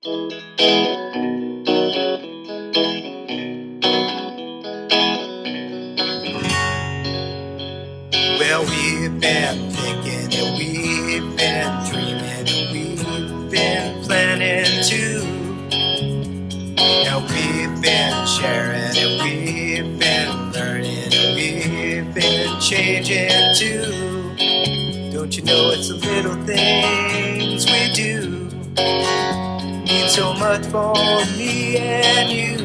Well, we've been thinking and we've been dreaming and we've been planning too. And we've been sharing and we've been learning and we've been changing too. Don't you know it's the little things we do mean so much for me and you.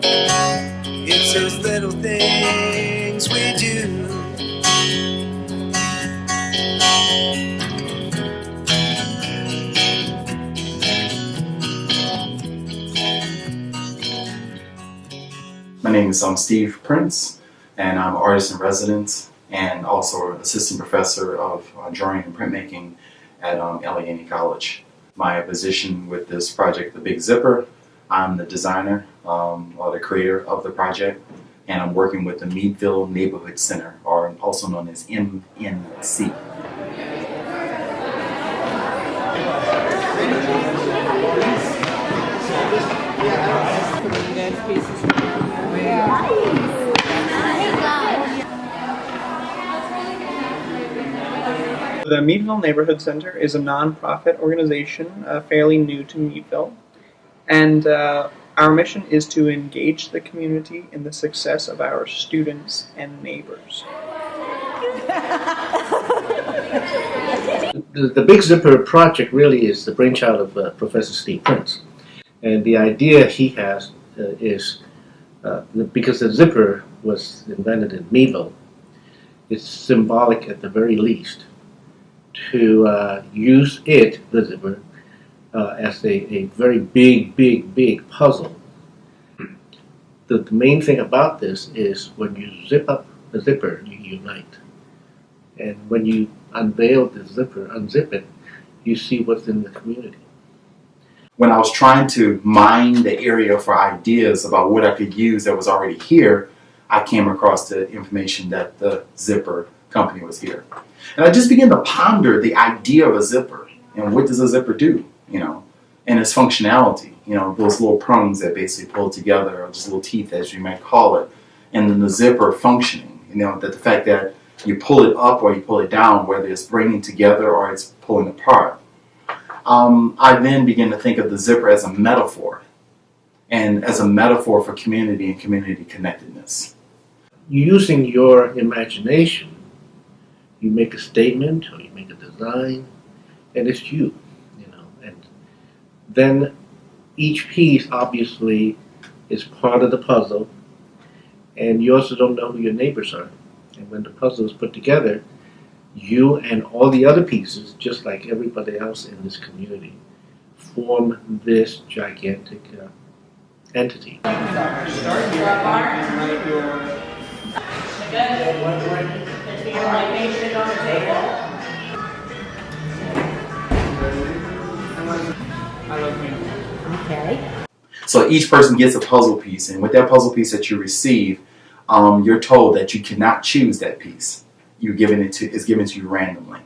It's those little things we do. My name is Steve Prince, and I'm an artist in residence and also assistant professor of drawing and printmaking at Allegheny College. My position with this project, The Big Zipper, I'm the designer or the creator of the project, and I'm working with the Meadville Neighborhood Center, or also known as MNC. The Meadville Neighborhood Center is a nonprofit organization fairly new to Meadville, and our mission is to engage the community in the success of our students and neighbors. The Big Zipper project really is the brainchild of Professor Steve Prince, and the idea he has is because the zipper was invented in Meadville, it's symbolic at the very least to use it, the zipper, as a very big puzzle. The main thing about this is when you zip up the zipper, you unite. And when you unveil the zipper, unzip it, you see what's in the community. When I was trying to mine the area for ideas about what I could use that was already here, I came across the information that the zipper company was here. And I just began to ponder the idea of a zipper and what does a zipper do, and its functionality, those little prongs that basically pull together, or just little teeth as you might call it, and then the zipper functioning, that the fact that you pull it up or you pull it down, whether it's bringing together or it's pulling apart. I then began to think of the zipper as a metaphor, and as a metaphor for community and community connectedness. Using your imagination, you make a statement or you make a design, and it's you, and then each piece obviously is part of the puzzle, and you also don't know who your neighbors are. And when the puzzle is put together, you and all the other pieces, just like everybody else in this community, form this gigantic entity. Okay. So each person gets a puzzle piece, and with that puzzle piece that you receive, you're told that you cannot choose that piece. It's given to you randomly.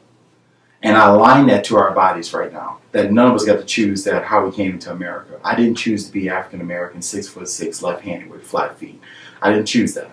And I align that to our bodies right now, that none of us got to choose how we came into America. I didn't choose to be African American, 6'6", left-handed with flat feet. I didn't choose that.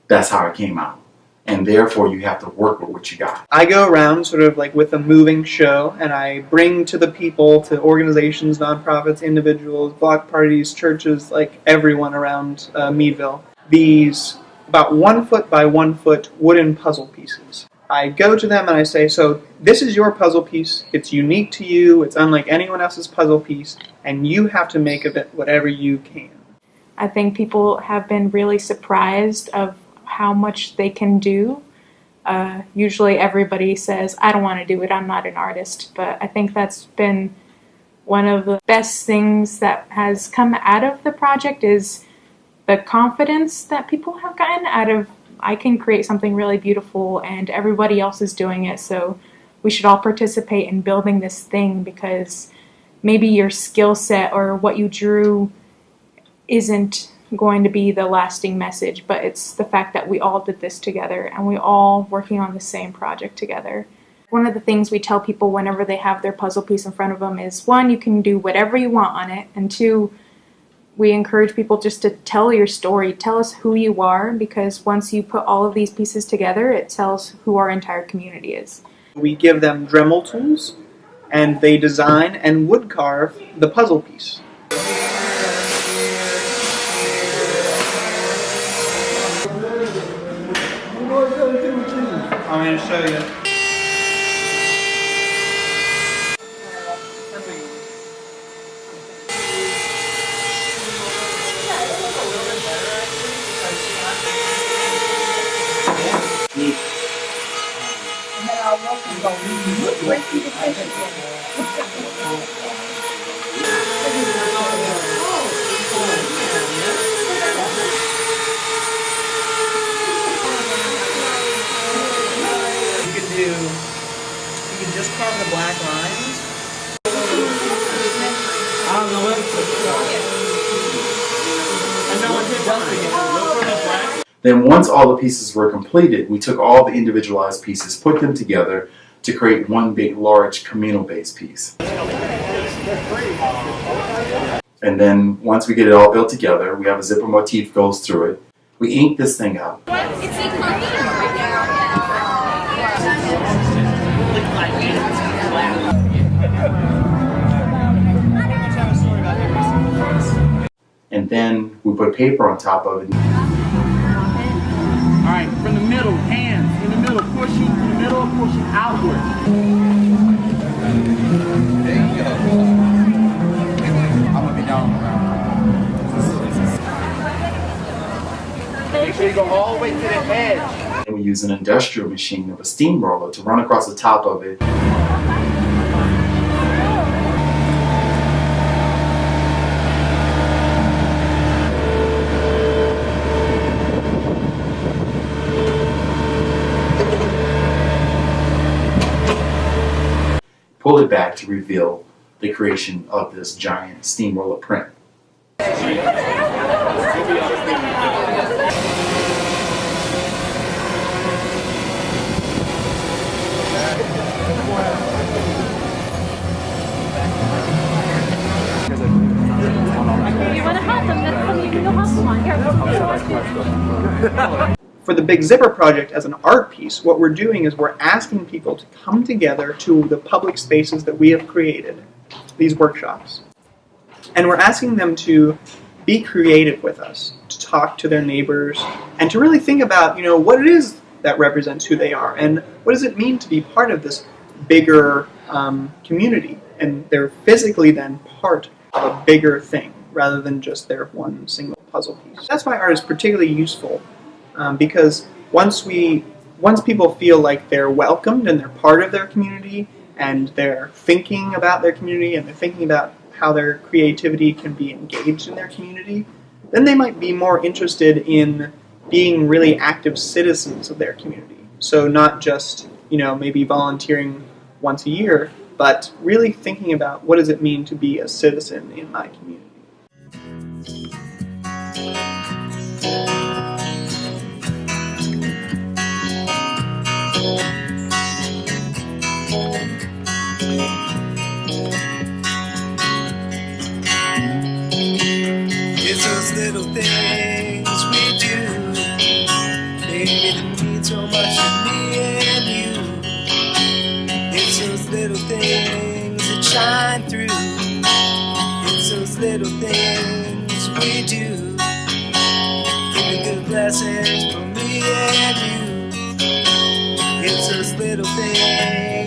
That's how it came out. And therefore you have to work with what you got. I go around sort of like with a moving show, and I bring to the people, to organizations, nonprofits, individuals, block parties, churches, like everyone around Meadville, these about 1 foot by 1 foot wooden puzzle pieces. I go to them and I say, so this is your puzzle piece, it's unique to you, it's unlike anyone else's puzzle piece, and you have to make of it whatever you can. I think people have been really surprised of how much they can do. Usually everybody says, I don't want to do it, I'm not an artist, but I think that's been one of the best things that has come out of the project is the confidence that people have gotten out of, I can create something really beautiful and everybody else is doing it, so we should all participate in building this thing, because maybe your skill set or what you drew isn't going to be the lasting message, but it's the fact that we all did this together and we all working on the same project together. One of the things we tell people whenever they have their puzzle piece in front of them is, one, you can do whatever you want on it, and two, we encourage people just to tell your story, tell us who you are, because once you put all of these pieces together, it tells who our entire community is. We give them Dremel tools, and they design and wood carve the puzzle piece. I'm going to show you. You can just carve the black lines. I don't know what Then once all the pieces were completed, we took all the individualized pieces, put them together to create one big, large, communal-based piece. And then once we get it all built together, we have a zipper motif goes through it. We ink this thing out. And then we put paper on top of it. All right, from the middle, hands in the middle, pushing from the middle, pushing outward. There you go. I'm gonna be down around. Make sure you go all the way to the edge. And we use an industrial machine of a steamroller to run across the top of it. Pull it back to reveal the creation of this giant steamroller print. For the Big Zipper project as an art piece, what we're doing is we're asking people to come together to the public spaces that we have created, these workshops. And we're asking them to be creative with us, to talk to their neighbors, and to really think about, what it is that represents who they are, and what does it mean to be part of this bigger community. And they're physically then part of a bigger thing, rather than just their one single puzzle piece. That's why art is particularly useful. Because once people feel like they're welcomed and they're part of their community, and they're thinking about their community, and they're thinking about how their creativity can be engaged in their community, then they might be more interested in being really active citizens of their community. So not just, maybe volunteering once a year, but really thinking about what does it mean to be a citizen in my community. It's those little things we do, baby, that mean so much to me and you. It's those little things that shine through. It's those little things we do, giving good blessings for me and you. It's those little things